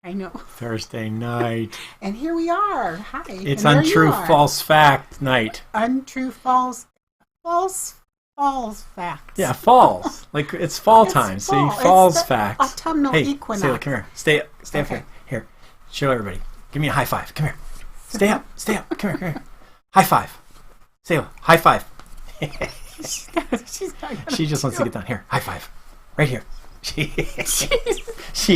I know. Thursday night. And here we are. Hi. It's Untrue False Fact night. Untrue False Facts. Yeah, falls. Like it's fall time. Fall. See, falls it's the facts. Autumnal equinox. Stay up, come here. Stay up Okay. here. Show everybody. Give me a high five. Come here. Stay up. Come here. High five. Say a high five. She just wants to get down. Here, high five. Right here. She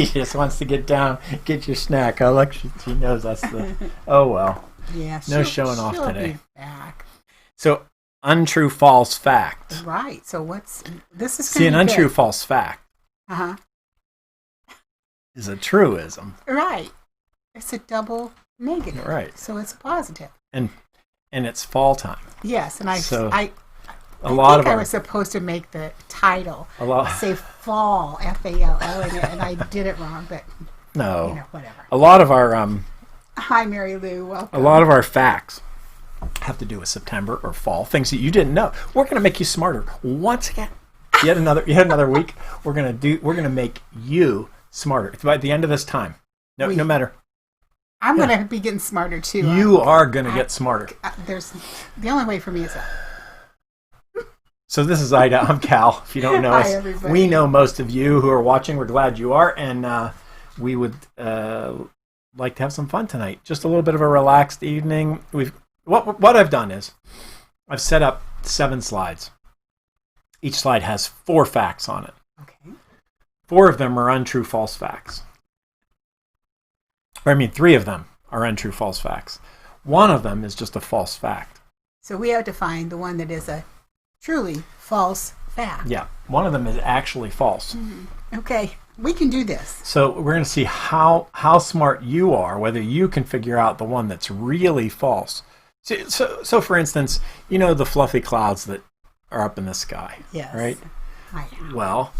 just wants to get down, get your snack. Oh, look, she knows that's the... Oh, well. Yeah, no showing off today. Be back. So, untrue false fact. Right. So what's... This is See, an untrue false fact Uh-huh. is a truism. Right. It's a double negative. Right. So it's a positive. And it's fall time. Yes, and I I was supposed to make the title say fall, F-A-L-L in it, and I did it wrong, but no, whatever. A lot of our Hi, Mary Lou. Welcome. A lot of our facts have to do with September or fall, things that you didn't know. We're going to make you smarter once again. Yet another week. We're going to make you smarter. By the end of this time, no matter. I'm going to be getting smarter too. You are going to get smarter. The only way for me is up. So this is Ida. I'm Cal. If you don't know us, everybody. We know most of you who are watching. We're glad you are, and we would like to have some fun tonight. Just a little bit of a relaxed evening. What I've done is I've set up 7 slides. Each slide has 4 facts on it. Okay. 4 of them are untrue false facts. Or, I mean, 3 of them are untrue false facts. 1 of them is just a false fact. So we have to find the one that is a truly false fact. Yeah, 1 of them is actually false. Mm-hmm. Okay, we can do this. So we're going to see how smart you are, whether you can figure out the one that's really false. So for instance, you know the fluffy clouds that are up in the sky, yes, right? Well,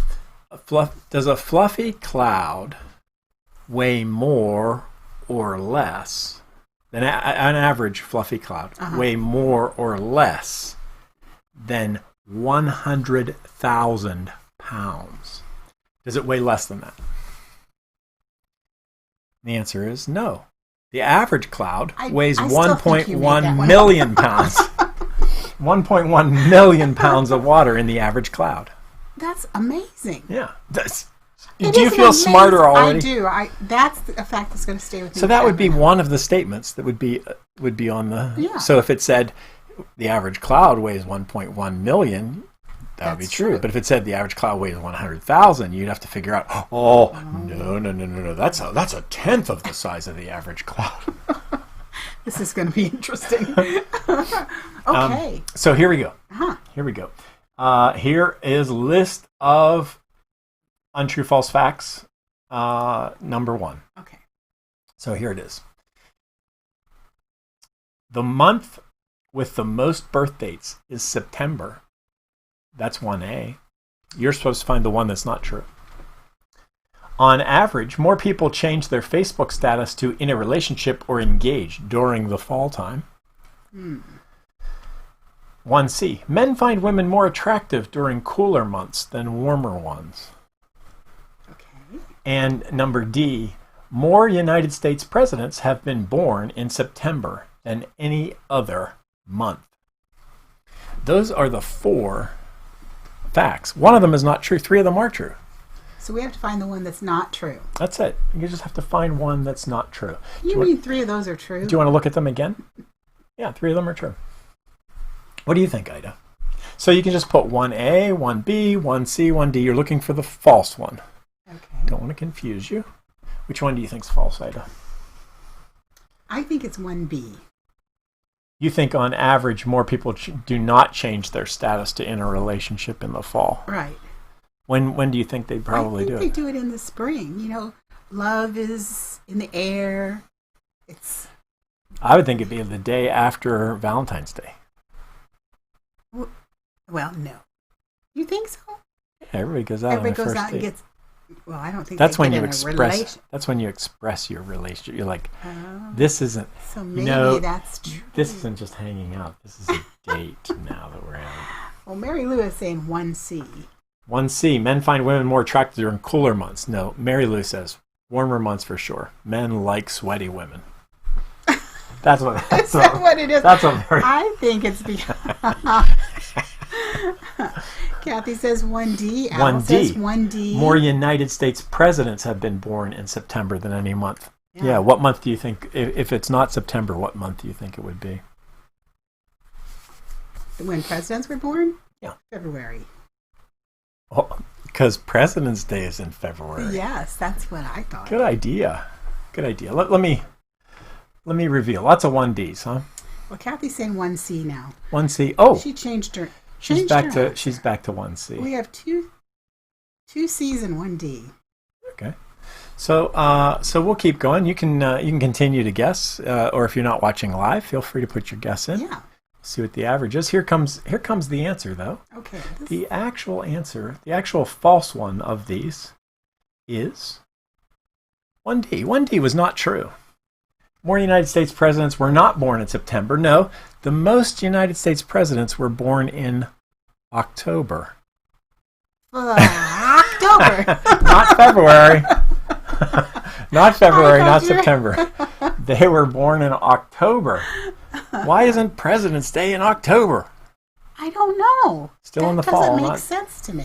does a fluffy cloud weigh more or less than an average fluffy cloud? Weigh more or less than 100,000 pounds? Does it weigh less than that? The answer is no. The average cloud weighs 1.1 million pounds. 1.1 million pounds of water in the average cloud. That's amazing. Yeah. Do you feel smarter already? I do. That's a fact that's going to stay with me. So that would be one of the statements that would be on the... Yeah. So if it said the average cloud weighs 1.1 million, that would be true. But if it said the average cloud weighs 100,000, you'd have to figure out, no. That's a tenth of the size of the average cloud. This is going to be interesting. Okay. So here we go. Uh-huh. Here we go. Here is a list of untrue false facts. Number 1. Okay. So here it is. The month with the most birth dates is September. That's 1A. You're supposed to find the one that's not true. On average, more people change their Facebook status to in a relationship or engaged during the fall time. 1C. Men find women more attractive during cooler months than warmer ones. Okay. And number D. More United States presidents have been born in September than any other month. Those are the 4 facts. 1 of them is not true. 3 of them are true. So we have to find the one that's not true. That's it. You just have to find one that's not true. You mean 3 of those are true? Do you want to look at them again? Yeah, 3 of them are true. What do you think, Ida? So you can just put 1A, 1B, 1C, 1D. You're looking for the false one. Okay. Don't want to confuse you. Which one do you think is false, Ida? I think it's 1B. You think on average more people do not change their status to in a relationship in the fall. Right. When do you think they probably do it? I think they do it in the spring. You know, love is in the air. I would think it'd be the day after Valentine's Day. Well, no. You think so? Yeah, everybody goes out on their first date. And gets... Well, I don't think that's when you express. That's when you express your relationship. You're like, this isn't. So maybe that's true. This isn't just hanging out. This is a date now that we're having. Well, Mary Lou is saying 1C. 1C. Men find women more attractive during cooler months. No, Mary Lou says Warmer months for sure. Men like sweaty women. That's what it is. That's what I think it's because Kathy says 1D. Al says 1D. More United States presidents have been born in September than any month. Yeah. What month do you think, if it's not September, what month do you think it would be? When presidents were born? Yeah. February. Oh, because President's Day is in February. Yes, that's what I thought. Good idea. Let me reveal. Lots of 1Ds, huh? Well, Kathy's saying 1C now. 1C. Oh, she changed her. She's back to 1C. We have two C's and 1D. Okay. So we'll keep going. You can continue to guess, or if you're not watching live, feel free to put your guess in. Yeah. See what the average is. Here comes the answer, though. Okay. The actual answer, the actual false one of these, is 1D. 1D was not true. More United States presidents were not born in September. No, the most United States presidents were born in October. October. Not February. Not February, not September. They were born in October. Why isn't President's Day in October? I don't know. Still in the fall. That doesn't make sense to me.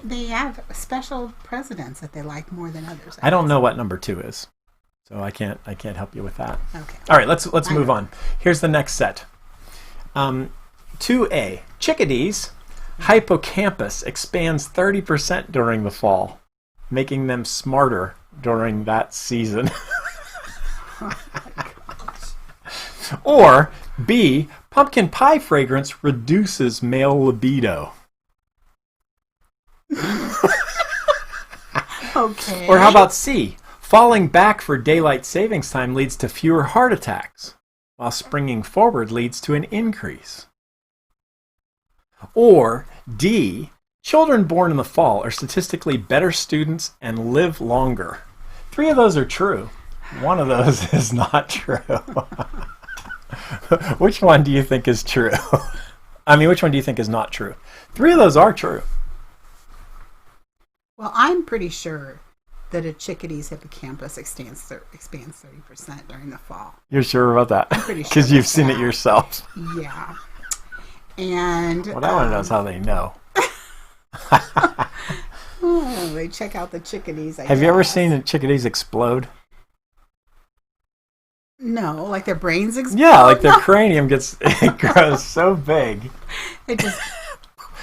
They have special presidents that they like more than others. I don't know what number 2 is, so I can't help you with that. Okay. All right, let's move on. Here's the next set. 2A. Chickadees' hippocampus expands 30% during the fall, making them smarter during that season. Or B, pumpkin pie fragrance reduces male libido. Okay. Or how about C, falling back for daylight savings time leads to fewer heart attacks, while springing forward leads to an increase. Or D, children born in the fall are statistically better students and live longer. 3 of those are true. 1 of those is not true. Which one do you think is true? I mean, which one do you think is not true? 3 of those are true. Well, I'm pretty sure that a chickadee's hippocampus expands 30% during the fall. You're sure about that? I'm pretty sure. Because you've seen it yourself. Yeah. And what I want to know is how they know. They check out the chickadees. Have you ever seen the chickadees explode? No, like their brains explode? Yeah, like their cranium it grows so big. It just...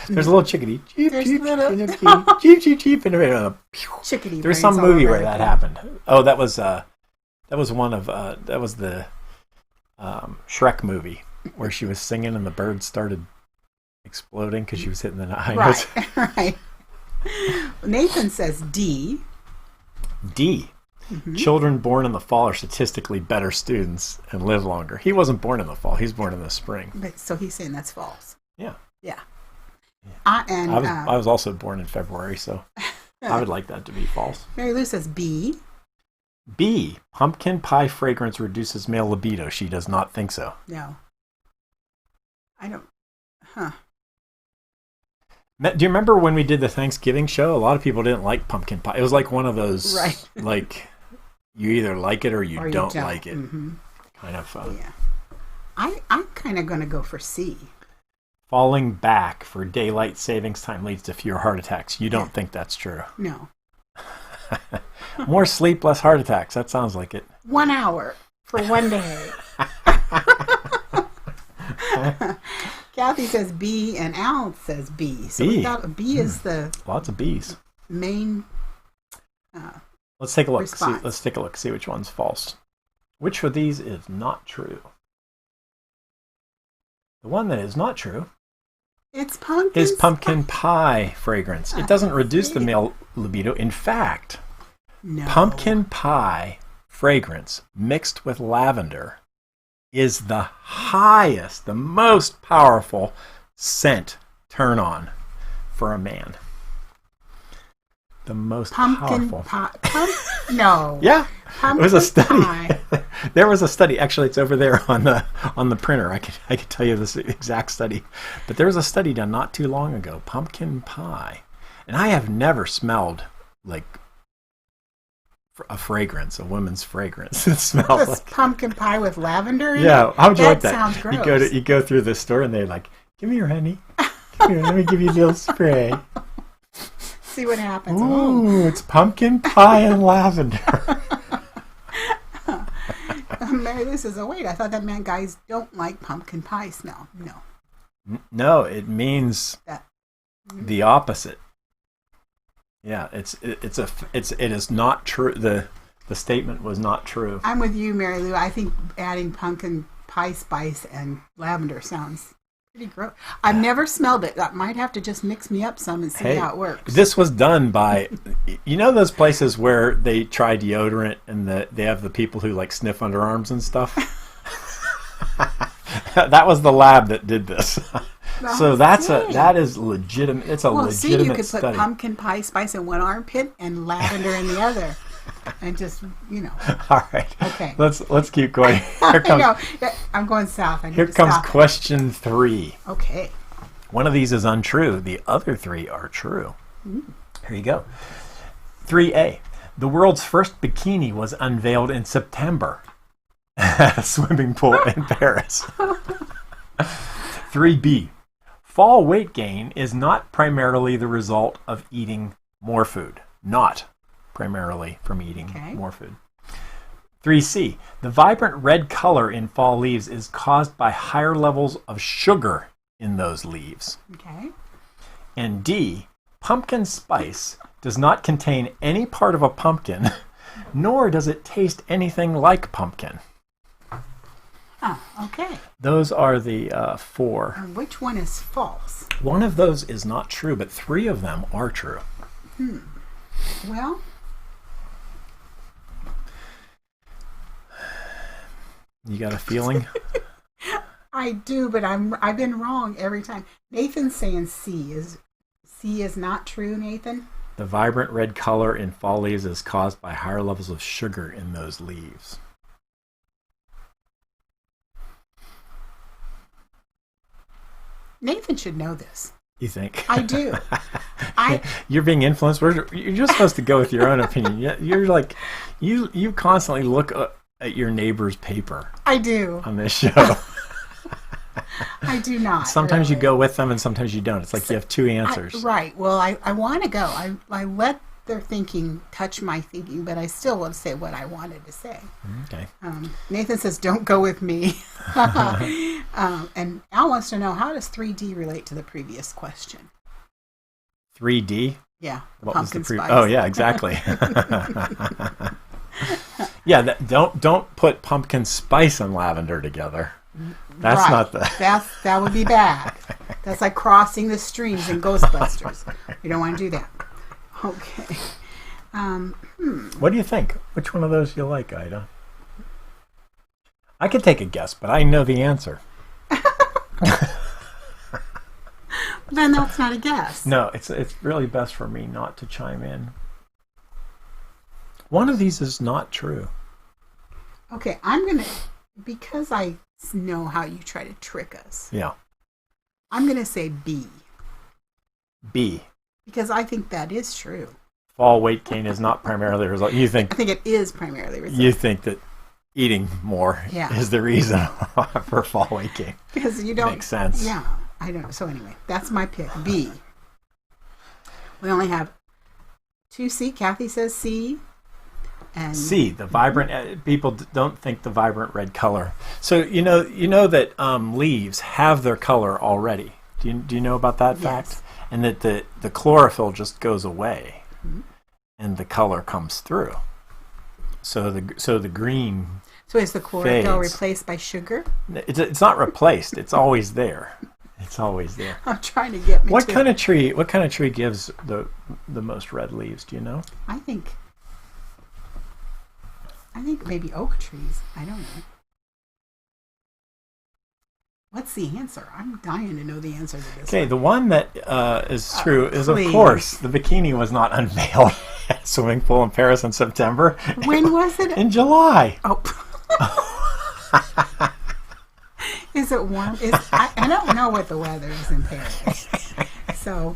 There's a little chickadee. Cheep, cheep, cheep, cheep, and chickadee. There's some movie where that happened. Oh, that was the Shrek movie where she was singing and the bird started exploding because she was hitting the high notes. Right. Nathan says D. D. Mm-hmm. Children born in the fall are statistically better students and live longer. He wasn't born in the fall. He's born in the spring. So he's saying that's false. Yeah. Yeah. I was also born in February, so I would like that to be false. Mary Lou says B. B. Pumpkin pie fragrance reduces male libido. She does not think so. No. I don't. Huh. Do you remember when we did the Thanksgiving show? A lot of people didn't like pumpkin pie. It was like one of those, right. Like, you either like it or you don't like it. Mm-hmm. Kind of. Yeah. I'm kind of going to go for C. Falling back for daylight savings time leads to fewer heart attacks. You don't think that's true? No. More sleep, less heart attacks. That sounds like it. 1 hour for 1 day. Kathy says B and Al says B. So B. we got B is the lots of B's. Main. Let's take a look. Response. Let's take a look. See which one's false. Which of these is not true? The one that is not true is pumpkin pie fragrance. It doesn't reduce the male libido. In fact, pumpkin pie fragrance mixed with lavender is the highest, the most powerful scent turn on for a man. The most powerful. No. Yeah. It was a study. There was a study. Actually, it's over there on the printer. I could tell you this exact study. But there was a study done not too long ago. Pumpkin pie. And I have never smelled like a fragrance, a woman's fragrance. It smells like pumpkin pie with lavender in it? Yeah, how would you like that? Sounds gross. You go through the store and they're like, "Give me your honey. Here, let me give you a little spray." See what happens. Ooh, it's pumpkin pie and lavender. Mary Lou says, "Oh wait, I thought that meant guys don't like pumpkin pie smell." No. No, it means the opposite. Yeah, it is not true. The statement was not true. I'm with you, Mary Lou. I think adding pumpkin pie spice and lavender sounds pretty gross. I've never smelled it. I might have to just mix me up some and see how it works. This was done by, those places where they try deodorant and they have the people who like sniff underarms and stuff. That was the lab that did this. So that is legitimate. It's a legitimate study. See, you could put pumpkin pie spice in one armpit and lavender in the other, and just All right. Okay. Let's keep going. I'm going south. Here comes question 3. Okay. One of these is untrue. The other 3 are true. Here you go. 3A. The world's first bikini was unveiled in September at a swimming pool in Paris. 3B. Fall weight gain is not primarily the result of eating more food. Not primarily from eating more food. 3C. The vibrant red color in fall leaves is caused by higher levels of sugar in those leaves. Okay. And D. Pumpkin spice does not contain any part of a pumpkin, nor does it taste anything like pumpkin. Oh, okay. Those are the 4. Which one is false? One of those is not true, but 3 of them are true. Well, you got a feeling? I do, but I've been wrong every time. Nathan's saying C is not true, Nathan. The vibrant red color in fall leaves is caused by higher levels of sugar in those leaves. Nathan should know this. You think? I do. You're being influenced. You're just supposed to go with your own opinion. You're like, you constantly look at your neighbor's paper. I do. On this show. I do not. Sometimes really. You go with them and sometimes you don't. It's like you have 2 answers. Right. Well, I want to go. I let their thinking touch my thinking, but I still want to say what I wanted to say. Okay. Nathan says, "Don't go with me." And Al wants to know, how does 3D relate to the previous question? 3D? Yeah. What was the spice. Oh, yeah, exactly. Yeah, don't put pumpkin spice and lavender together. That's right. not the... That would be bad. That's like crossing the streams in Ghostbusters. You don't want to do that. Okay. What do you think? Which one of those you like, Ida? I could take a guess, but I know the answer. Then that's not a guess. No, it's really best for me not to chime in. One of these is not true. Okay, I'm going to, because I know how you try to trick us. Yeah. I'm going to say B. B. Because I think that is true. Fall weight gain is not primarily a result. I think it is primarily a result. You think that eating more is the reason for fall weight gain. Because you don't... Makes sense. Yeah, I don't know. So anyway, that's my pick, B. We only have 2C. Kathy says C. And C, the vibrant... people don't think the vibrant red color. So you know that leaves have their color already. Do you know about that fact? And that the chlorophyll just goes away, and the color comes through. So the green. So is the chlorophyll fades. Replaced by sugar? It's not replaced. It's always there. It's always there. I'm trying to get me. What kind of tree gives the most red leaves? Do you know? I think maybe oak trees. I don't know. What's the answer? I'm dying to know the answer to this. Okay, the one that is true is, of course, the bikini was not unveiled at a swimming pool in Paris in September. When was it? In July. Oh. Is it warm? I don't know what the weather is in Paris. So,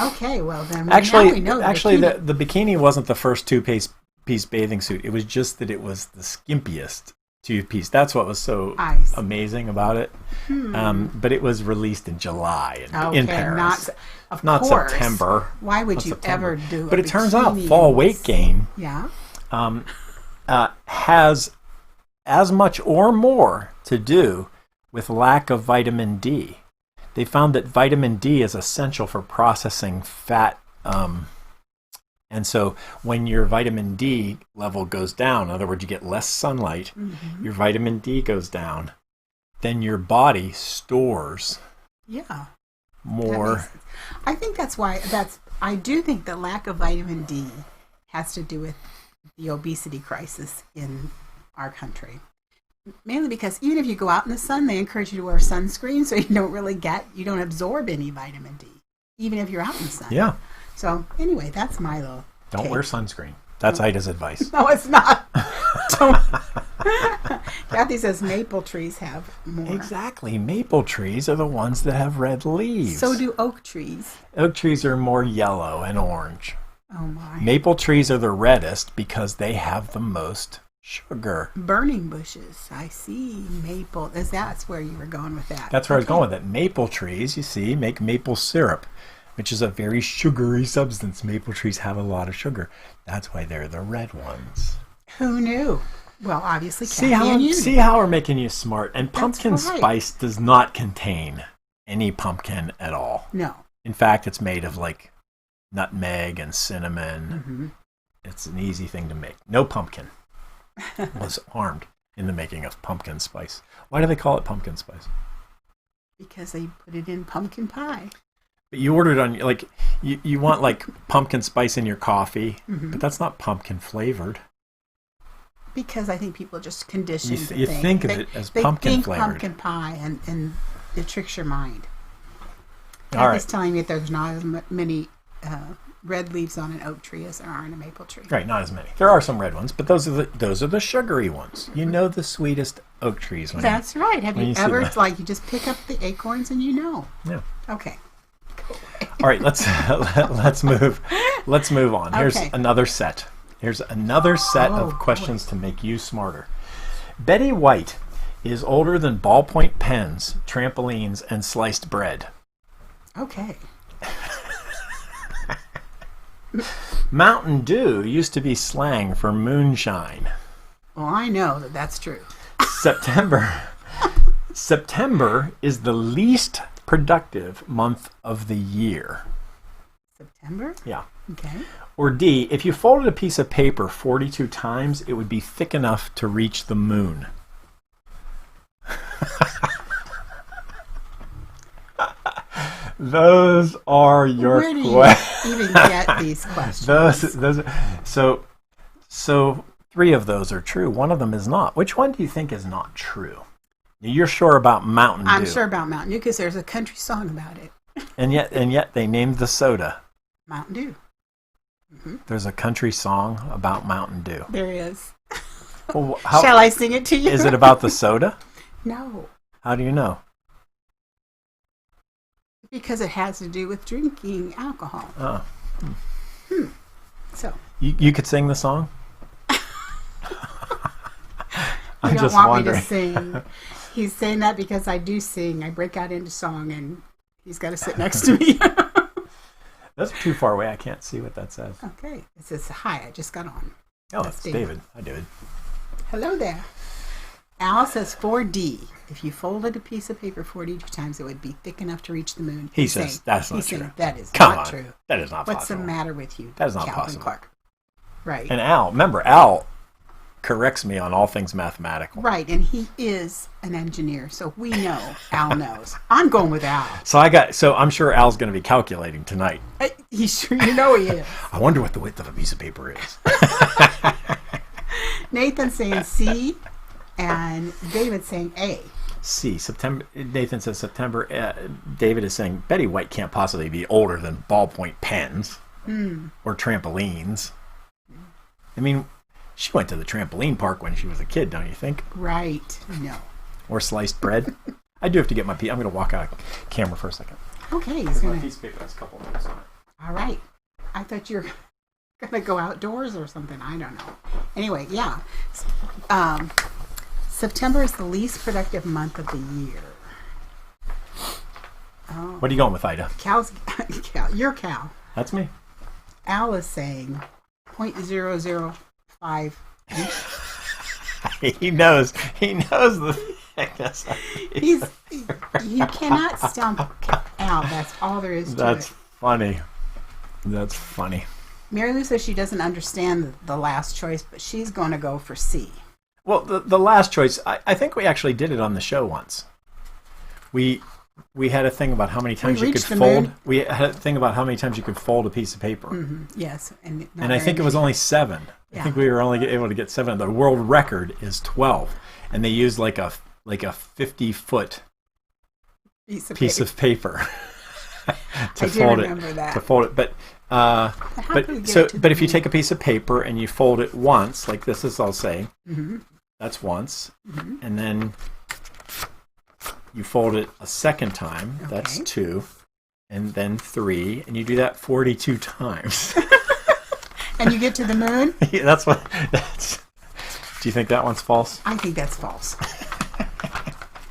okay, well then. Actually, now we know the bikini wasn't the first toothpaste two-piece bathing suit. It was just that it was the skimpiest two-piece. That's what was so amazing about it. But it was released in July in Paris. Not September. Why would you ever do it? But it turns out fall weight gain has as much or more to do with lack of vitamin D. They found that vitamin D is essential for processing fat. And so when your vitamin D level goes down, in other words, you get less sunlight, your vitamin D goes down, then your body stores more. I think that's why I do think the lack of vitamin D has to do with the obesity crisis in our country. Mainly because even if you go out in the sun, they encourage you to wear sunscreen so you don't absorb any vitamin D, even if you're out in the sun. Yeah. So anyway, that's my little Don't wear sunscreen. That's Ida's advice. No, it's not. Don't. Kathy says maple trees have more. Exactly. Maple trees are the ones that have red leaves. So do oak trees. Oak trees are more yellow and orange. Oh my. Maple trees are the reddest because they have the most sugar. Burning bushes. I see. Maple. That's where you were going with that. That's where I was going with it. Maple trees, you see, make maple syrup, which is a very sugary substance. Maple trees have a lot of sugar. That's why they're the red ones. Who knew? Well, obviously, see how we're making you smart. And pumpkin spice does not contain any pumpkin at all. No. In fact, it's made of like nutmeg and cinnamon. It's an easy thing to make. No pumpkin was harmed in the making of pumpkin spice. Why do they call it pumpkin spice? Because they put it in pumpkin pie. But you order it on, like, you want like pumpkin spice in your coffee, but that's not pumpkin flavored. Because I think people just conditioned to you think of it as pumpkin flavored. Pumpkin pie, and it tricks your mind. All right. It's telling me that there's not as many red leaves on an oak tree as there are on a maple tree. Right, not as many. There are some red ones, but those are the sugary ones. You know the sweetest oak trees. That's right. Have you ever you just pick up the acorns and you know? Yeah. Okay. All right, let's move on. Here's another set. Here's another set of questions to make you smarter. Betty White is older than ballpoint pens, trampolines, and sliced bread. Okay. Mountain Dew used to be slang for moonshine. Well, I know that that's true. September is the least productive month of the year. September? Yeah. Okay. Or D, if you folded a piece of paper 42 times, it would be thick enough to reach the moon. Those are your questions. Where do you even get these questions? So 3 of those are true. One of them is not. Which one do you think is not true? You're sure about Mountain Dew. I'm sure about Mountain Dew because there's a country song about it. And yet they named the soda Mountain Dew. There's a country song about Mountain Dew. There is. Well, shall I sing it to you? Is it about the soda? No. How do you know? Because it has to do with drinking alcohol. Oh. So. You could sing the song? You don't want me to sing. He's saying that because I do sing. I break out into song and he's got to sit next to me. That's too far away. I can't see what that says. Okay. It says, hi, I just got on. Oh, that's David. Hi, David. Hello there. Al says 4D. If you folded a piece of paper 42 times, it would be thick enough to reach the moon. He says that's not true. That is Come not on. true. That is not possible. What's the matter with you? That is not Calvin possible. Clark. Right. And Al corrects me on all things mathematical. Right, and he is an engineer, so we know Al knows. I'm going with Al. So I'm sure Al's going to be calculating tonight. He's sure, he is. I wonder what the width of a piece of paper is. Nathan's saying C, and David's saying A. C. September. Nathan says September. David is saying Betty White can't possibly be older than ballpoint pens or trampolines. I mean, she went to the trampoline park when she was a kid, don't you think? Right. No. Or sliced bread. I do have to get my piece. I'm going to walk out of camera for a second. Okay. My piece of paper has a couple of notes on it. All right. I thought you were gonna go outdoors or something. I don't know. Anyway, yeah. September is the least productive month of the year. Oh. What are you going with, Ida? Cow. Your cow. That's me. Al is saying 0.005 inch. He knows the thickness. You cannot stump Al. That's all there is to it. That's funny. That's funny. Mary Lou says she doesn't understand the last choice, but she's going to go for C. Well, the last choice, I think we actually did it on the show once. We had a thing about how many times you could fold. We had a thing about how many times you could fold a piece of paper. Mm-hmm. Yes, and I think it was only 7. Yeah. I think we were only able to get 7. The world record is 12, and they used like a 50-foot piece of paper to fold it. To fold it, but if you take a piece of paper and you fold it once, like this is, I'll say, that's once, and then you fold it a second time, that's 2, and then 3, and you do that 42 times. And you get to the moon? Yeah, that's. Do you think that one's false? I think that's false.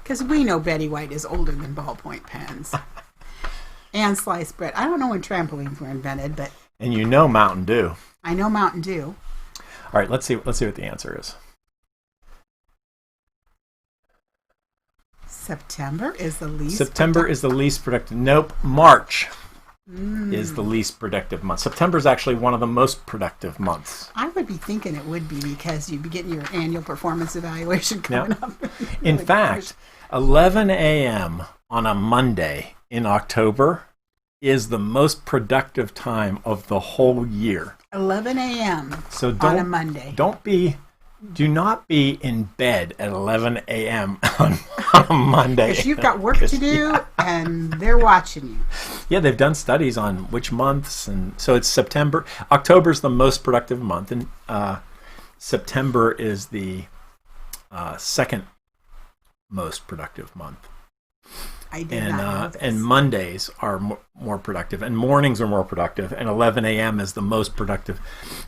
Because we know Betty White is older than ballpoint pens. And sliced bread. I don't know when trampolines were invented, but... And you know Mountain Dew. I know Mountain Dew. All right, let's see what the answer is. September is the least productive. Nope. March is the least productive month. September is actually one of the most productive months. I would be thinking it would be because you'd be getting your annual performance evaluation coming up. In fact, 11 a.m. on a Monday in October is the most productive time of the whole year. 11 a.m. on a Monday. Do not be in bed at 11 a.m. on a Monday. Because you've got work to do, and they're watching you. Yeah, they've done studies on which months, and so it's September. October's the most productive month, and September is the second most productive month. I did not know this. And Mondays are more productive, and mornings are more productive, and 11 a.m. is the most productive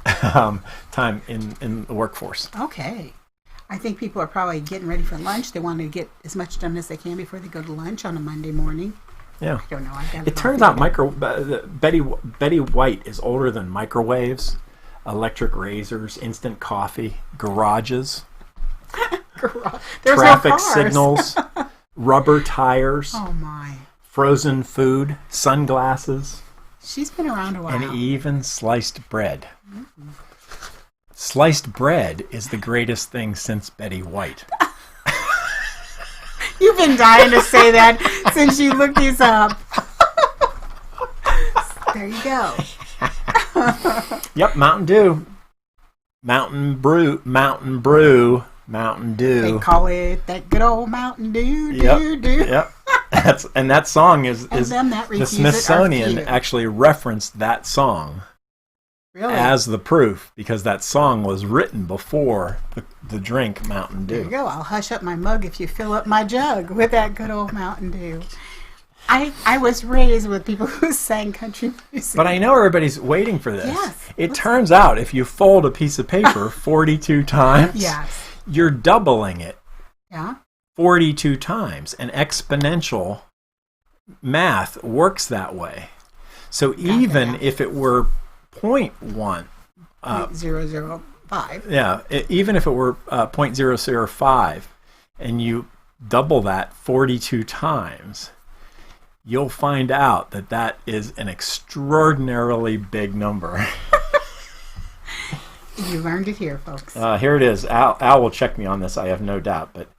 time in the workforce. Okay. I think people are probably getting ready for lunch. They want to get as much done as they can before they go to lunch on a Monday morning. Yeah. I don't know. It turns out Betty White is older than microwaves, electric razors, instant coffee, garages, traffic signals, rubber tires. Oh my. Frozen food, sunglasses. She's been around a while. And even sliced bread. Mm-hmm. Sliced bread is the greatest thing since Betty White. You've been dying to say that since you looked these up. There you go. Yep, Mountain Dew. Mountain Brew. Mountain Dew. They call it that good old Mountain Dew. Yep. And that song is the Smithsonian actually referenced that song as the proof, because that song was written before the drink Mountain Dew. There you go. I'll hush up my mug if you fill up my jug with that good old Mountain Dew. I was raised with people who sang country music. But I know everybody's waiting for this. Yes. It turns out if you fold a piece of paper 42 times, you're doubling it. Yeah. 42 times. And exponential math works that way. So even if it were 0.1... 0.005. Yeah. Even if it were 0.005 and you double that 42 times, you'll find out that is an extraordinarily big number. You learned it here, folks. Here it is. Al will check me on this, I have no doubt. But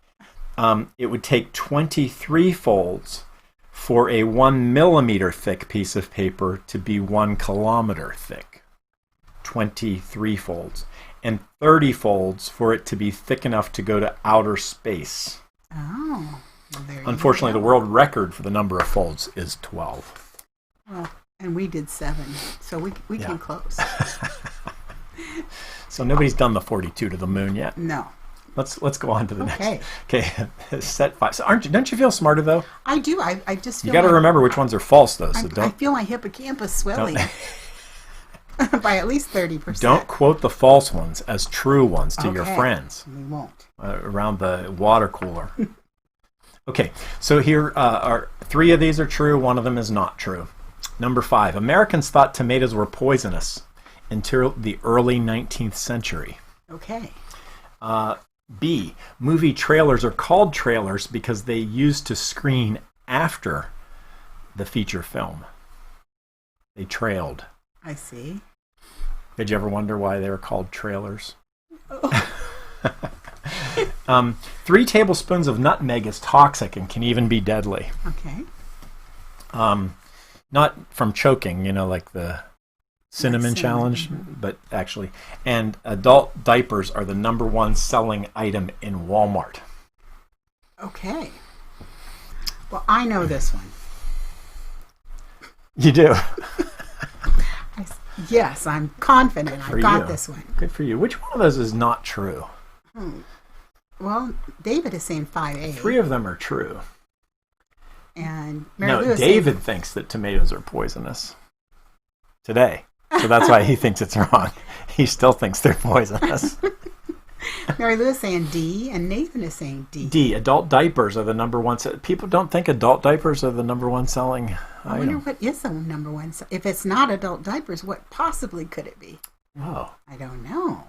it would take 23 folds for a 1 millimeter thick piece of paper to be 1 kilometer thick. 23 folds. And 30 folds for it to be thick enough to go to outer space. Oh. Well, unfortunately, the world record for the number of folds is 12. Well, and we did 7, so we came close. So nobody's done the 42 to the moon yet. No. Let's go on to the next. Okay, set 5. So don't you feel smarter though? I do. I just feel you got to remember which ones are false though. So I feel my hippocampus swelling. By at least 30%. Don't quote the false ones as true ones to your friends. We won't. Around the water cooler. Okay, so here are 3 of these are true, 1 of them is not true. Number 5, Americans thought tomatoes were poisonous until the early 19th century. Okay. B, movie trailers are called trailers because they used to screen after the feature film. They trailed. I see. Did you ever wonder why they were called trailers? Oh. 3 tablespoons of nutmeg is toxic and can even be deadly. Okay. Not from choking, like the cinnamon challenge, Mm-hmm. but actually. And adult diapers are the #1 selling item in Walmart. Okay. Well, I know this one. You do? Yes, I'm confident I got this one. Good for you. Which one of those is not true? Well, David is saying 5A. 3 of them are true. And Mary Lou is David thinks that tomatoes are poisonous today. So that's why he thinks it's wrong. He still thinks they're poisonous. Mary Lou is saying D, and Nathan is saying D. D, adult diapers are the #1. People don't think adult diapers are the #1 selling item. I wonder what is the #1. If it's not adult diapers, what possibly could it be? Oh. I don't know.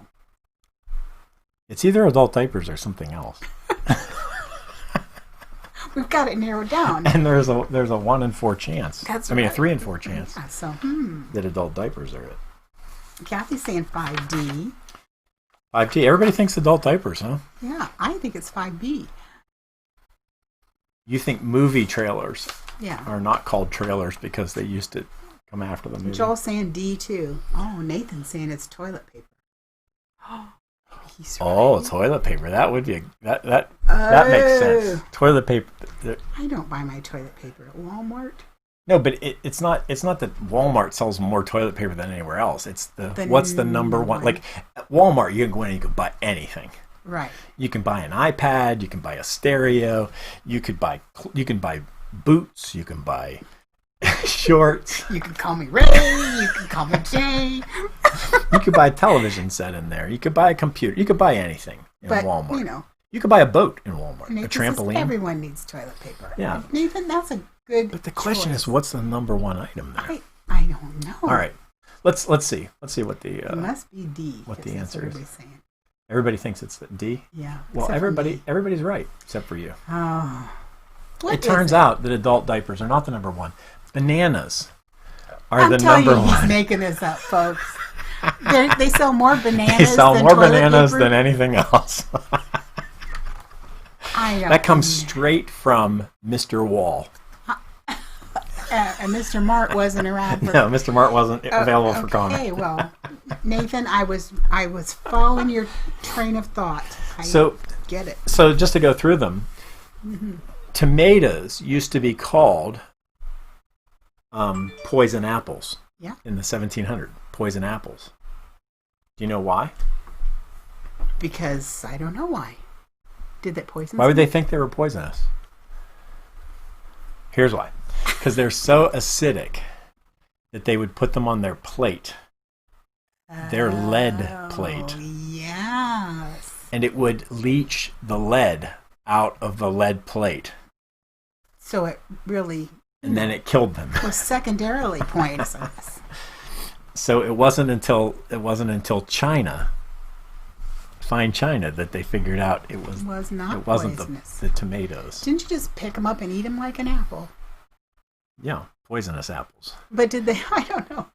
It's either adult diapers or something else. We've got it narrowed down. And there's a 1 in 4 chance. That's a right. 3 in 4 chance Yeah, so, that adult diapers are it. Kathy's saying 5D. 5T. Everybody thinks adult diapers, huh? Yeah, I think it's 5B. You think movie trailers Yeah. are not called trailers because they used to come after the movie. Joel's saying D too. Oh, Nathan's saying it's toilet paper. He's right. Oh, toilet paper. That would be that makes sense. Toilet paper. I don't buy my toilet paper at Walmart. No, but it's not that Walmart sells more toilet paper than anywhere else. It's what's the #1? Like at Walmart, you can go in and you can buy anything. Right. You can buy an iPad. You can buy a stereo. You can buy boots. You can buy shorts. You can call me Ray. You can call me Jay. You could buy a television set in there. You could buy a computer. You could buy anything in Walmart. You could buy a boat in Walmart. Nathan a trampoline. Says everyone needs toilet paper. Yeah. Nathan, that's a good But the question choice. is, what's the #1 item there? I don't know. All right. Let's see. Let's see what the it must be D. what the answer is. Saying. Everybody thinks it's the D. Yeah. Well, everybody's right except for you. Oh. It turns out that adult diapers are not the #1. Bananas are I'm the telling you, #1. he's making this up, folks. They sell more bananas. They sell than more toilet bananas paper. than anything else. That comes straight from Mr. Wall. And Mr. Mart wasn't around. No, Mr. Mart wasn't available for comment. Okay, well, Nathan, I was following your train of thought. I get it. So just to go through them, tomatoes used to be called poison apples. Yeah. In the 1700s, poison apples. Do you know why? Because I don't know why. Did that poison? Why would they think they were poisonous? Here's why. Because they're so acidic that they would put them on their plate. Their lead plate. Yes. And it would leach the lead out of the lead plate. So it really... And then it killed them. Was secondarily poisonous. So it wasn't until China, fine China, that they figured out it wasn't the tomatoes. Didn't you just pick them up and eat them like an apple? Yeah, poisonous apples. But did they? I don't know.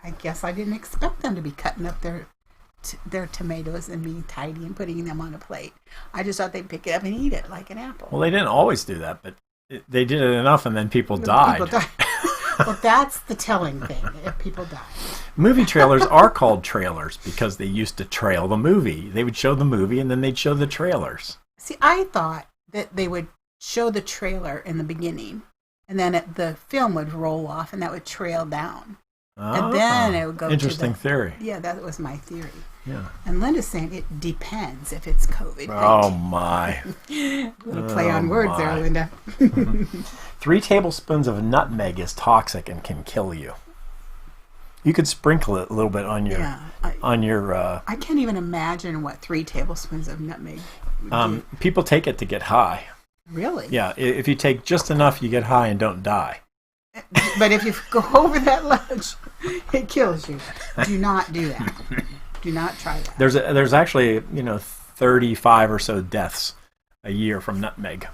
I guess I didn't expect them to be cutting up their tomatoes and being tidy and putting them on a plate. I just thought they'd pick it up and eat it like an apple. Well, they didn't always do that, but they did it enough, and then people died. Well, that's the telling thing. If people die. Movie trailers are called trailers because they used to trail the movie. They would show the movie, and then they'd show the trailers. See, I thought that they would show the trailer in the beginning, and then the film would roll off, and that would trail down. And then it would go interesting theory. Yeah, that was my theory. Yeah. And Linda's saying it depends if it's COVID. Oh, my. Little play on words there, Linda. 3 tablespoons of nutmeg is toxic and can kill you. You could sprinkle it a little bit on your I can't even imagine what 3 tablespoons of nutmeg would do. People take it to get high. Really? Yeah, if you take just enough, you get high and don't die. But if you go over that ledge, it kills you. Do not do that. Do not try that. There's actually 35 or so deaths a year from nutmeg.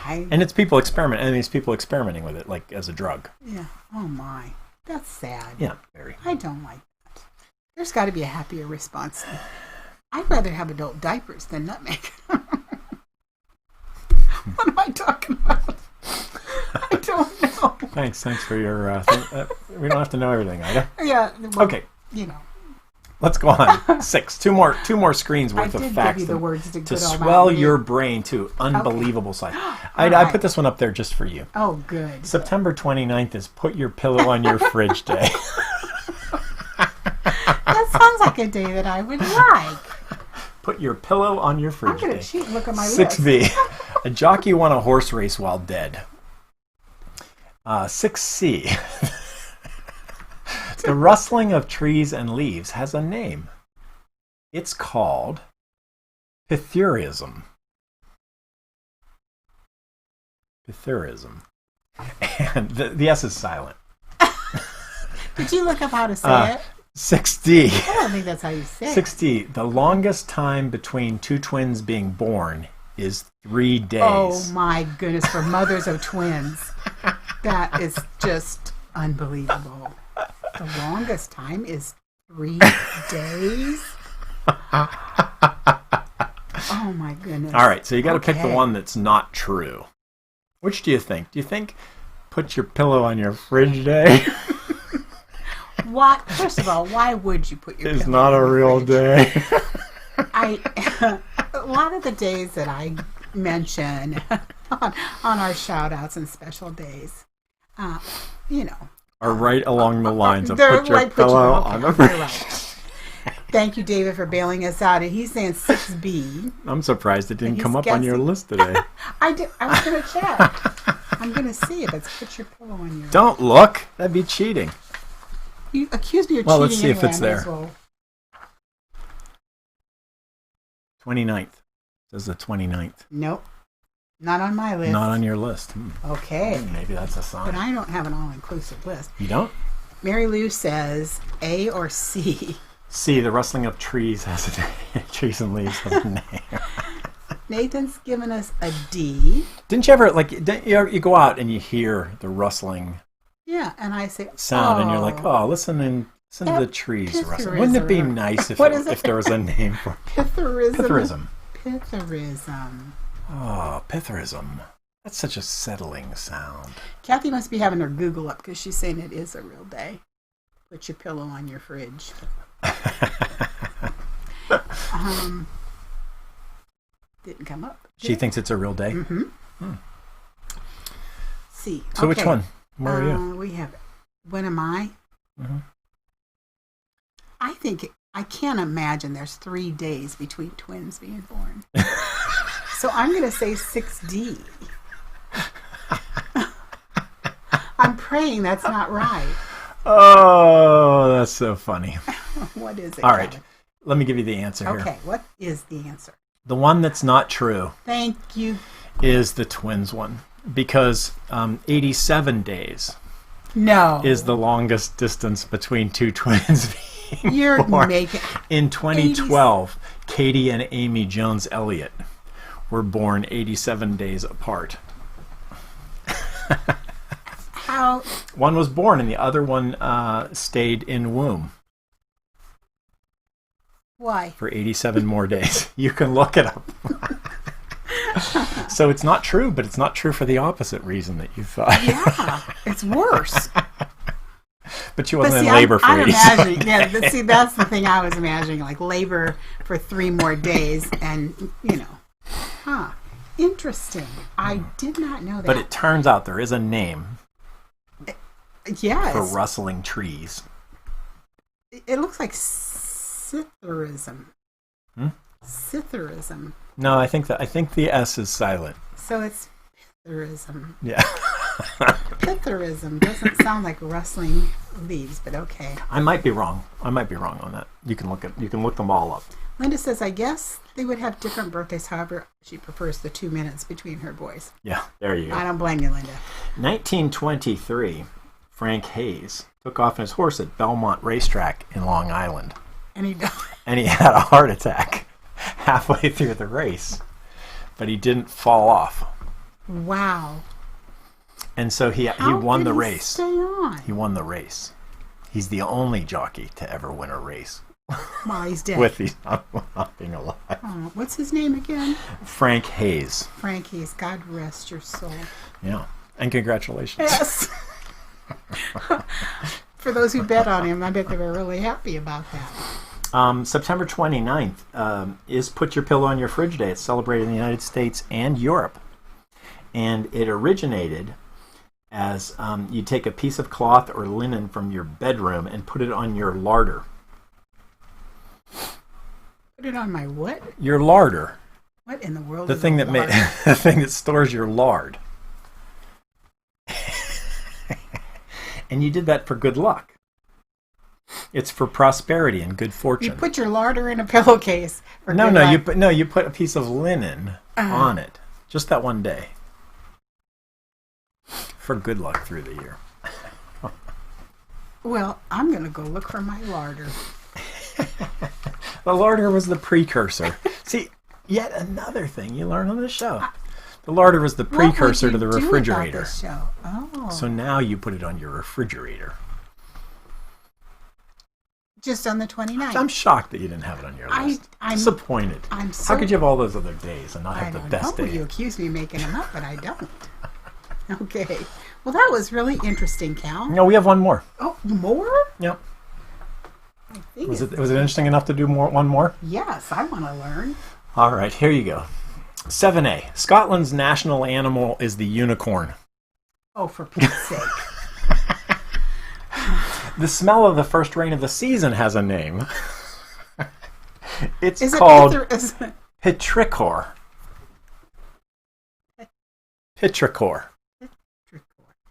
And it's people experimenting with it, like as a drug. Yeah. Oh my, that's sad. Yeah, very. I don't like that. There's got to be a happier response. I'd rather have adult diapers than nutmeg. What am I talking about? I don't know. Thanks for your. We don't have to know everything, Ida. Yeah. Well, okay. You know. Let's go on. 6. Two more screens worth of facts give you the words to swell your brain to unbelievable size. I put this one up there just for you. Oh, good. September 29th is Put Your Pillow on Your Fridge Day. That sounds like a day that I would like. Put your pillow on your fridge I'm day. cheat and look at my 6B. list. A jockey won a horse race while dead. 6C. The rustling of trees and leaves has a name. It's called Pythurism. Pythurism. And the S is silent. Did you look up how to say it? 6D. I don't think that's how you say it. 6D. The longest time between 2 twins being born is 3 days. Oh my goodness, for mothers of twins. That is just unbelievable. The longest time is 3 days? Oh my goodness. All right, so you got to pick the one that's not true. Which do you think? Do you think put your pillow on your fridge day? What? First of all, why would you put your pillow It's not a real day. A lot of the days that I mention on our shout-outs and special days, are right along the lines of they're put your like, pillow on the fridge. Right. Thank you, David, for bailing us out. And he's saying 6B. I'm surprised it didn't come up on your list today. I was going to check. I'm going to see if it's put your pillow on your... Don't look. That'd be cheating. You accuse me of cheating. Well, let's see anyway, if it's there. Well. 29th. It says the 29th. Nope. Not on my list. Not on your list. Okay. Maybe that's a sign. But I don't have an all-inclusive list. You don't? Mary Lou says A or C. C, the rustling of trees has a name. Trees and leaves have a name. Nathan's given us a D. Didn't you ever, you go out and you hear the rustling and I say, sound, and you're like, oh, listen to the trees rustling. Wouldn't it be nice if there was a name for it? Pythurism. Pythurism. Oh, Pythurism. That's such a settling sound. Kathy must be having her Google up because she's saying it is a real day. Put your pillow on your fridge. Didn't come up. She thinks it's a real day? Mm-hmm. See. So which one? Where are you? We have, when am I? Mm-hmm. I can't imagine there's 3 days between twins being born. So I'm going to say 6D. I'm praying that's not right. Oh, that's so funny. What is it? All right. Let me give you the answer here. Okay, what is the answer? The one that's not true. Thank you. Is the twins one. Because 87 days is the longest distance between 2 twins being You're born. making... In 2012, Katie and Amy Jones Elliott were born 87 days apart. How? One was born and the other one stayed in womb. Why? For 87 more days. You can look it up. So it's not true, but it's not true for the opposite reason that you thought. Yeah, it's worse. But she wasn't in labor for 87 days. Yeah, but see, that's the thing I was imagining, like labor for 3 more days and, Interesting. I did not know that. But it turns out there is a name yes. for rustling trees. It looks like Scytherism. Scytherism. No, I think the S is silent. So it's Pythurism. Yeah. Pithrism doesn't sound like rustling leaves, but okay. I might be wrong. on that. You can look them all up. Linda says, I guess they would have different birthdays. However, she prefers the 2 minutes between her boys. Yeah, there you go. I don't blame you, Linda. 1923, Frank Hayes took off on his horse at Belmont Racetrack in Long Island. And he died. And he had a heart attack halfway through the race. But he didn't fall off. Wow. And so he won the race. Stay on? He won the race. He's the only jockey to ever win a race. Well, he's dead. With he's not being alive. Oh, what's his name again? Frank Hayes. Frank Hayes. God rest your soul. Yeah. And congratulations. Yes. For those who bet on him, I bet they were really happy about that. September 29th is Put Your Pillow on Your Fridge Day. It's celebrated in the United States and Europe. And it originated as you take a piece of cloth or linen from your bedroom and put it on your larder. Put it on my what? Your larder. What in the world? The thing that the thing that stores your lard. And you did that for good luck. It's for prosperity and good fortune. You put your larder in a pillowcase. You put a piece of linen on it. Just that one day. For good luck through the year. Well, I'm going to go look for my larder. The larder was the precursor. See, yet another thing you learn on this show. The larder was the precursor to the refrigerator. What would you do about this show? Oh. So now you put it on your refrigerator. Just on the 29th. I'm shocked that you didn't have it on your list. I'm disappointed. How could you have all those other days and not have the best day? You accuse me of making them up, but I don't. Okay. Well, that was really interesting, Cal. No, we have one more. Oh, more? Yep. Was it interesting enough to do one more? Yes, I want to learn. All right, here you go. 7A. Scotland's national animal is the unicorn. Oh, for Pete's sake. The smell of the first rain of the season has a name. It's called petrichor. Petrichor.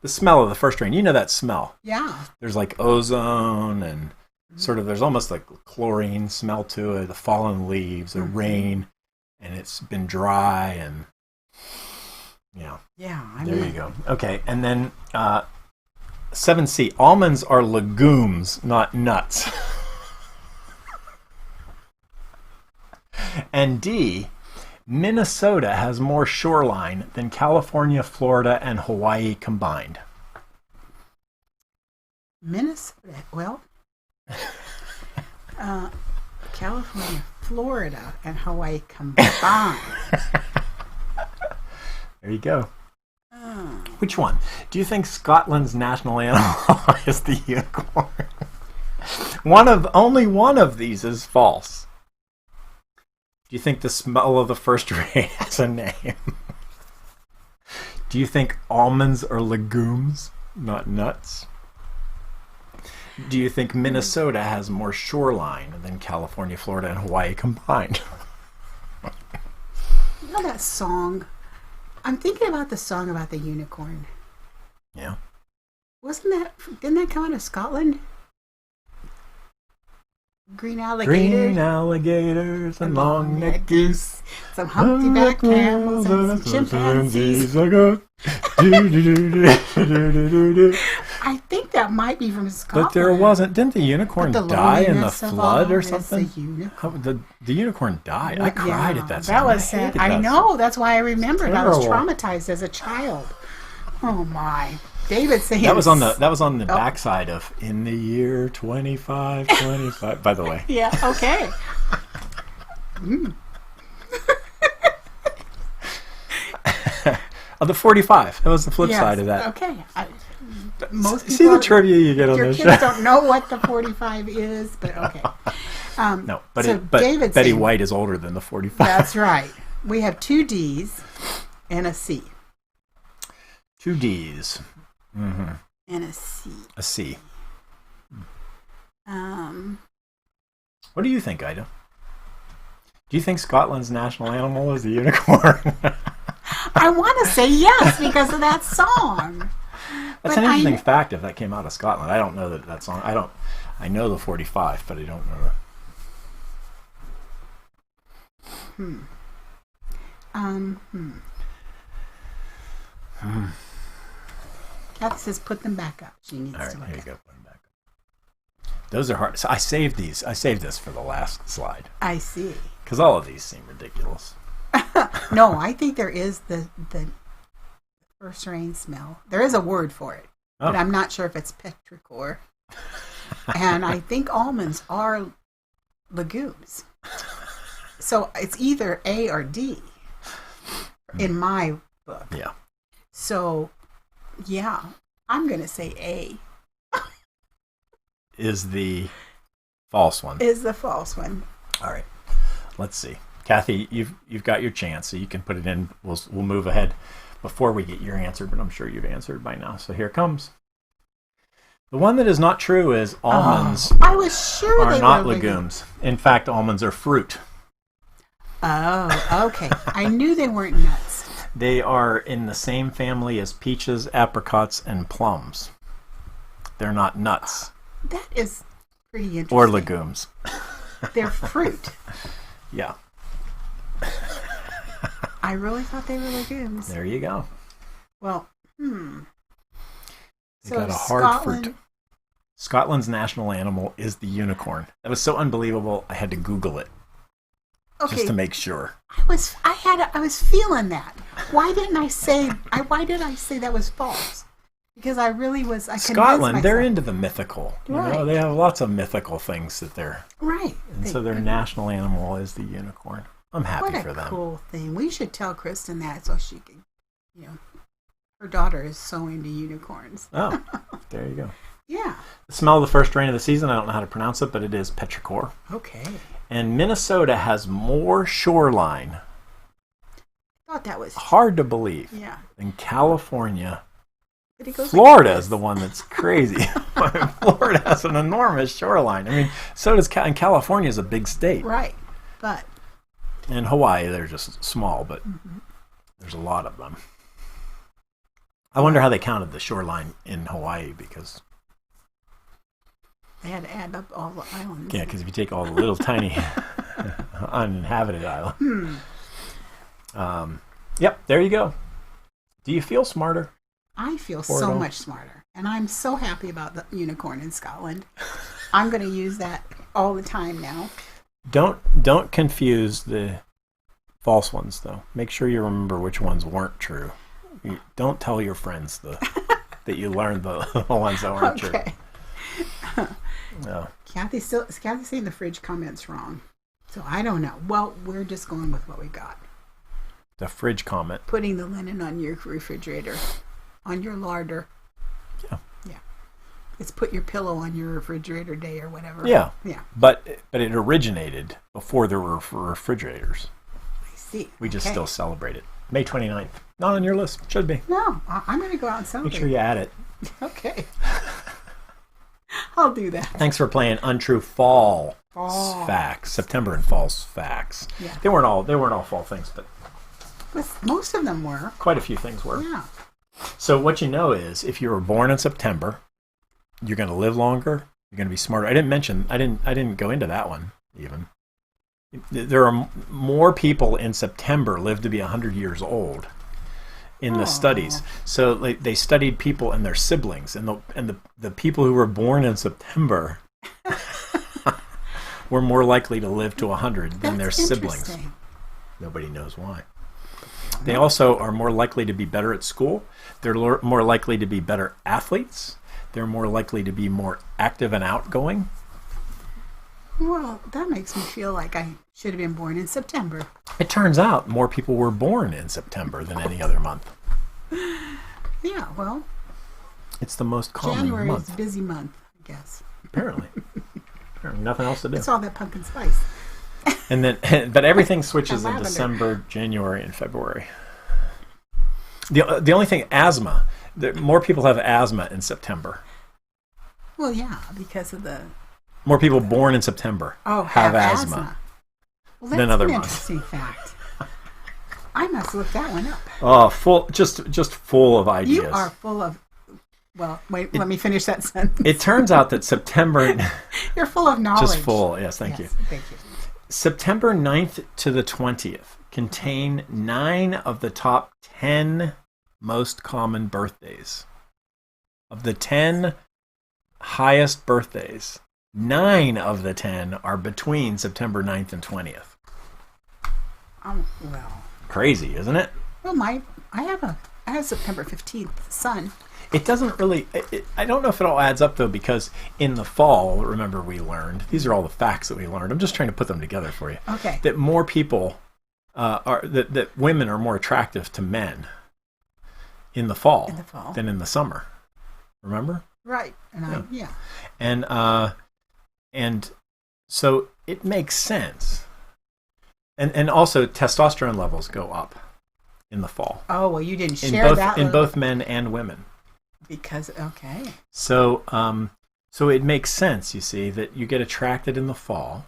The smell of the first rain. You know that smell. Yeah. There's like ozone and sort of, there's almost like chlorine smell to it. The fallen leaves, the rain, and it's been dry and, yeah. Yeah. There you go. Okay. And then 7C. Almonds are legumes, not nuts. And D. Minnesota has more shoreline than California, Florida, and Hawaii combined. Minnesota, well, California, Florida, and Hawaii combined. There you go. Which one? Do you think Scotland's national animal is the unicorn? Only one of these is false. Do you think the smell of the first rain has a name? Do you think almonds are legumes, not nuts? Do you think Minnesota has more shoreline than California, Florida, and Hawaii combined? You know that song? I'm thinking about the song about the unicorn. Yeah. Didn't that come out of Scotland? Green alligators and long-necked geese. Some humpty-back camels and some chimpanzees. I think that might be from Scotland. But there wasn't. Didn't the unicorn die in the flood or something? The unicorn died. I cried at that song. That was sad. I know. That's why I remembered. I was traumatized as a child. Oh my. David saying that was on the backside of In the Year 2525. By the way. Yeah. Okay. The 45. That was the flip side of that. Okay. Most see the trivia you get on this show. Your kids don't know what the 45 is, but okay. No, but so Betty saying, White is older than the 45. That's right. We have 2 D's and a C. 2 D's. Mm-hmm. And a C. A C. What do you think, Ida? Do you think Scotland's national animal is the unicorn? I want to say yes because of that song. That's an interesting fact if that came out of Scotland. I don't know that song. I know the 45, but I don't know Kathy says put them back up. She needs to look here you at go. Put them back up. Those are hard. So I saved these. I saved this for the last slide. I see. Because all of these seem ridiculous. No, I think there is the first rain smell. There is a word for it, but I'm not sure if it's petrichor. And I think almonds are legumes. So it's either A or D in my book. Yeah. So, yeah, I'm going to say A. Is the false one. Is the false one. All right. Let's see. Kathy, you've got your chance, so you can put it in. We'll move ahead before we get your answer, but I'm sure you've answered by now. So here it comes. The one that is not true is almonds I was sure are they not were legumes. In fact, almonds are fruit. Oh, okay. I knew they weren't nuts. They are in the same family as peaches, apricots, and plums. They're not nuts. That is pretty interesting. Or legumes. They're fruit. Yeah. I really thought they were legumes. There you go. Well, They So got a hard fruit. Scotland's national animal is the unicorn. That was so unbelievable, I had to Google it. Okay. Just to make sure. I was feeling that. Why did I say that was false? Because I really was. I Scotland, they're into the mythical. You Right. know, they have lots of mythical things that they're right. and so their national animal is the unicorn. I'm happy for them. What a cool thing. We should tell Kristen that so she can, her daughter is so into unicorns. Oh, there you go. Yeah. The smell of the first rain of the season, I don't know how to pronounce it, but it is petrichor. Okay. And Minnesota has more shoreline. I thought that was Hard to believe. Yeah. In California. But it goes Florida like is the one that's crazy. Florida has an enormous shoreline. I mean, so does and California is a big state. Right. But In Hawaii, they're just small, but there's a lot of them. I wonder how they counted the shoreline in Hawaii because they had to add up all the islands. yeah, because if you take all the little tiny uninhabited islands. Yep, there you go. Do you feel smarter? I feel so much smarter. And I'm so happy about the unicorn in Scotland. I'm going to use that all the time now. Don't confuse the false ones, though. Make sure you remember which ones weren't true. Don't tell your friends that you learned the ones that weren't true. No. Kathy's saying the fridge comment's wrong. So I don't know. Well, we're just going with what we got. The fridge comment. Putting the linen on your refrigerator, on your larder. Yeah. Yeah. It's put your pillow on your refrigerator day or whatever. Yeah. Yeah. But it originated before there were refrigerators. I see. We just still celebrate it. May 29th. Not on your list. Should be. No, I'm going to go out and celebrate. Make sure you add it. Okay. I'll do that. Thanks for playing Untrue False Facts. September and False Facts. Yeah. They weren't all false things, but most of them were. quite a few things were. Yeah. So what you know is if you were born in September, you're going to live longer, you're going to be smarter. I didn't go into that one even. There are more people in September live to be 100 years old in the studies. So they studied people and their siblings, and the people who were born in September were more likely to live to 100 than their siblings. Nobody knows why. They also are more likely to be better at school. They're more likely to be better athletes. They're more likely to be more active and outgoing. Well, that makes me feel like I should have been born in September. It turns out more people were born in September than any other month. Yeah, well, It's the most common January month. is a busy month, I guess. Apparently. Nothing else to do. It's all that pumpkin spice. And then, but everything switches in Lavender. December, January, and February. The only thing, asthma. More people have asthma in September. Well, yeah, because of the... More people born in September have asthma. Well, than that's other an months. interesting fact. I must look that one up. Oh, just full of ideas. You are full of... Well, wait, let me finish that sentence. It turns out that September... You're full of knowledge. Just full, yes, thank you. Thank you. September 9th to the 20th contain 9 of the top 10 most common birthdays. Of the 10 highest birthdays, 9 of the 10 are between September 9th and 20th. Well. Crazy, isn't it? Well, I have September 15th son. It doesn't really, I don't know if it all adds up though, because in the fall, remember we learned, these are all the facts that we learned. I'm just trying to put them together for you. Okay. That more people that women are more attractive to men in the fall than in the summer. Remember? Right. And yeah. And so it makes sense. And also testosterone levels go up in the fall. Oh, well, you didn't share that. In both men and women. Because, okay. So it makes sense, you see, that you get attracted in the fall.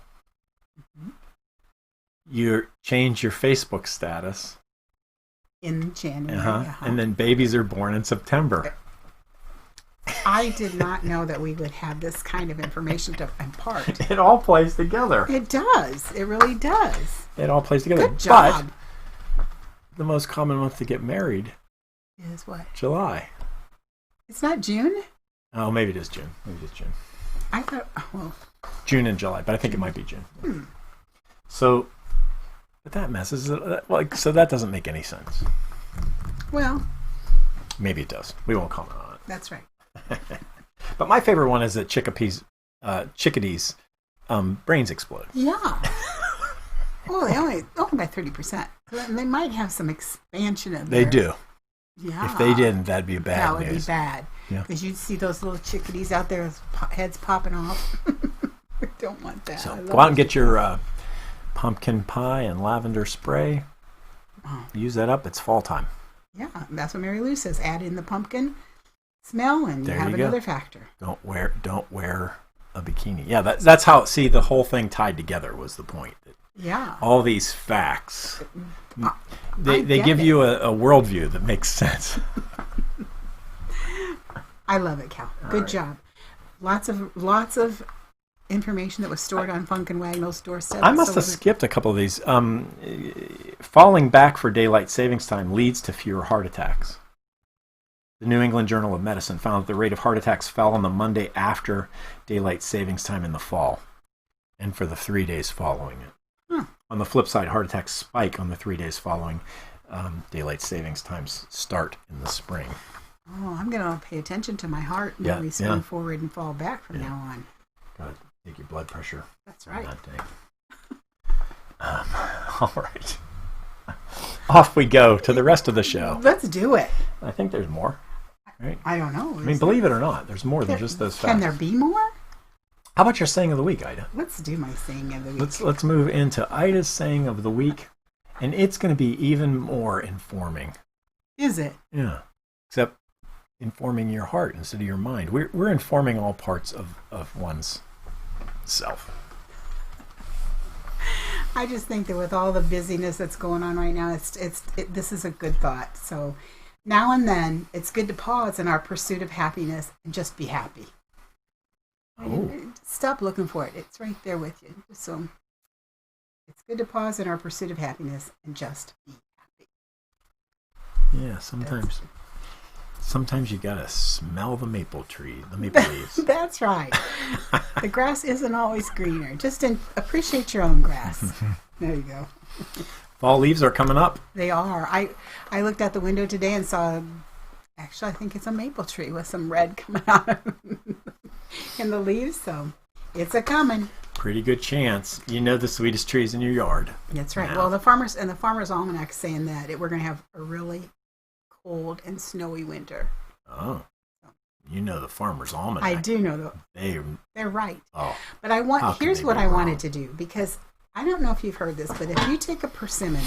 Mm-hmm. You change your Facebook status. In January. And then babies are born in September. I did not know that we would have this kind of information to impart. It all plays together. It does. It really does. It all plays together. Good job. But the most common month to get married is what? July. It's not June? Oh, maybe it is June. I thought, well. June and July, but I think it might be June. So, but that messes it. So that doesn't make any sense. Well. Maybe it does. We won't comment on it. That's right. But my favorite one is that chickadees' brains explode. Yeah. Oh, they only by 30%. They might have some expansion of They do. Yeah. If they didn't, that'd be bad. That would be bad. Because you'd see those little chickadees out there with heads popping off. I don't want that. So go out and get your pumpkin pie and lavender spray. Oh. Use that up. It's fall time. Yeah, that's what Mary Lou says. Add in the pumpkin smell, and you have another factor. Don't wear a bikini. Yeah, that's how. See, the whole thing tied together was the point. Yeah. All these facts, they give you a worldview that makes sense. I love it, Cal. Good job. Lots of information that was stored on Funk and Wagnall's doorstep. I must have skipped a couple of these. Falling back for daylight savings time leads to fewer heart attacks. The New England Journal of Medicine found that the rate of heart attacks fell on the Monday after daylight savings time in the fall and for the 3 days following it. On the flip side, heart attacks spike on the 3 days following daylight savings times start in the spring. Oh, I'm going to pay attention to my heart and really spin forward and fall back from now on. Got to take your blood pressure. That's right. That day. All right. Off we go to the rest of the show. Let's do it. I think there's more. Right? I don't know. I mean, believe it or not, there's more than just those facts. Can there be more? How about your saying of the week, Ida? Let's do my saying of the week. Let's move into Ida's saying of the week, and it's going to be even more informing. Is it? Yeah. Except informing your heart instead of your mind. We're informing all parts of one's self. I just think that with all the busyness that's going on right now, this is a good thought. So now and then, it's good to pause in our pursuit of happiness and just be happy. Oh. Stop looking for it. It's right there with you. So it's good to pause in our pursuit of happiness and just be happy. Yeah, sometimes you gotta smell the maple leaves. That's right. The grass isn't always greener. Just appreciate your own grass. There you go. Fall leaves are coming up. They are. I looked out the window today and saw, actually, I think it's a maple tree with some red coming out in the leaves. So it's a coming. Pretty good chance. You know the sweetest trees in your yard. That's right. Now. Well, the Farmer's Almanac saying that we're going to have a really cold and snowy winter. Oh. You know the Farmer's Almanac. I do know they're right. Oh. But here's what I wanted to do, because I don't know if you've heard this, but if you take a persimmon,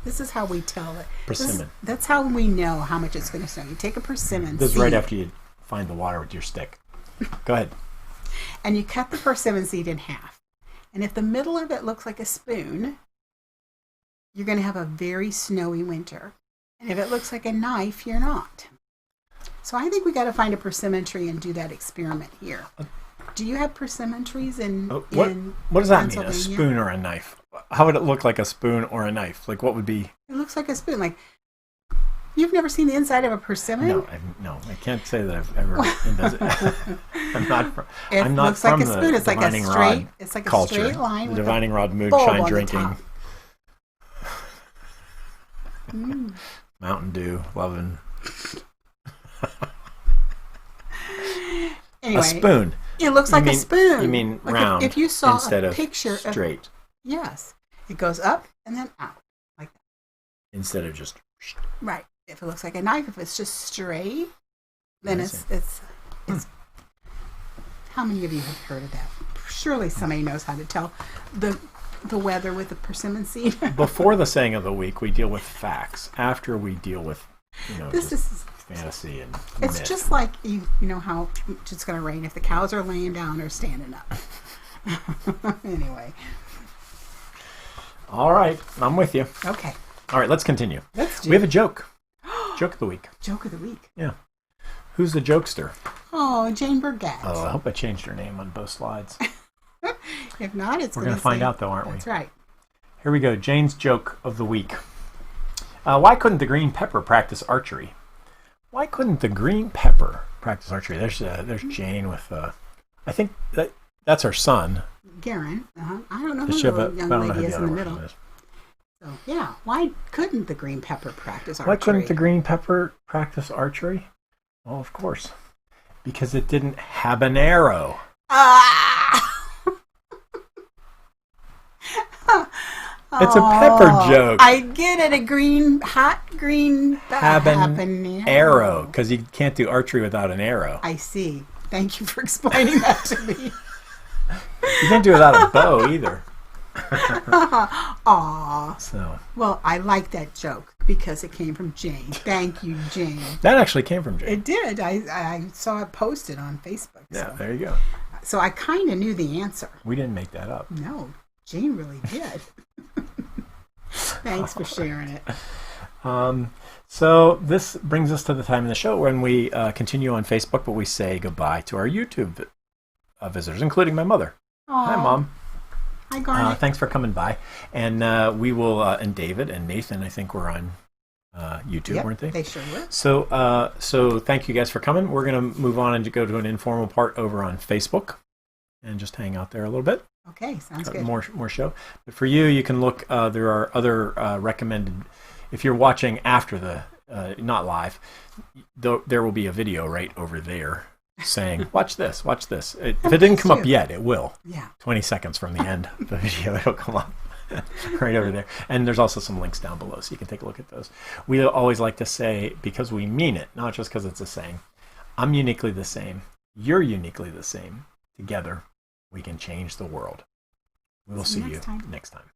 this is how we tell it. Persimmon. That's how we know how much it's going to snow. You take a persimmon. This is right after you find the water with your stick. Go ahead. And you cut the persimmon seed in half. And if the middle of it looks like a spoon, you're going to have a very snowy winter. And if it looks like a knife, you're not. So I think we got to find a persimmon tree and do that experiment here. Do you have persimmon trees in what does that mean? A spoon or a knife? How would it look like a spoon or a knife? Like what would be? It looks like a spoon. Like you've never seen the inside of a persimmon? No, I can't say that I've ever. I'm not from. It looks like a spoon. It's like a straight. It's like a straight line. The divining rod moonshine drinking. Mountain Dew loving. Anyway, a spoon. It looks like a spoon. You mean like round if you saw instead a of picture straight. Yes. It goes up and then out like that. Instead of just right. If it looks like a knife, if it's just straight, then it's How many of you have heard of that? Surely somebody knows how to tell the weather with the persimmon seed. Before the saying of the week, we deal with facts. After we deal with this is fantasy and it's myth. Just like you know how it's going to rain if the cows are laying down or standing up. Anyway. All right, I'm with you. Okay. All right, let's continue. We have a joke. Joke of the week. Joke of the week. Yeah. Who's the jokester? Oh, Jane Burgett. Oh, I hope I changed her name on both slides. If not, we're going to find out, though, aren't we? That's right. Here we go. Jane's joke of the week. Why couldn't the green pepper practice archery? Why couldn't the green pepper practice archery? There's Jane with, I think that's her son. Garen. I don't know who the young lady is in the middle. So, yeah. Why couldn't the green pepper practice archery? Why couldn't the green pepper practice archery? Well, of course. Because it didn't have an arrow. It's a pepper joke. I get it. Hot green arrow. Because you can't do archery without an arrow. I see. Thank you for explaining that to me. You can't do it without a bow either. Aw. So. Well, I like that joke because it came from Jane. Thank you, Jane. That actually came from Jane. It did. I saw it posted on Facebook. Yeah, there you go. So I kind of knew the answer. We didn't make that up. No, Jane really did. Thanks for sharing it. So this brings us to the time in the show when we continue on Facebook, but we say goodbye to our YouTube visitors, including my mother. Aww. Hi, Mom. Hi, Garnet. Thanks for coming by. And we will, and David and Nathan, I think, were on YouTube, weren't they? They sure were. So thank you guys for coming. We're going to move on and go to an informal part over on Facebook and just hang out there a little bit. Okay, sounds good. More show. But for you, you can look. There are other recommended. If you're watching after the not live, there will be a video right over there saying, "Watch this, watch this." If it didn't come up yet, it will. Yeah. 20 seconds from the end of the video, it'll come up right over there. And there's also some links down below, so you can take a look at those. We always like to say, because we mean it, not just because it's a saying, I'm uniquely the same. You're uniquely the same. Together, we can change the world. We will see you next time.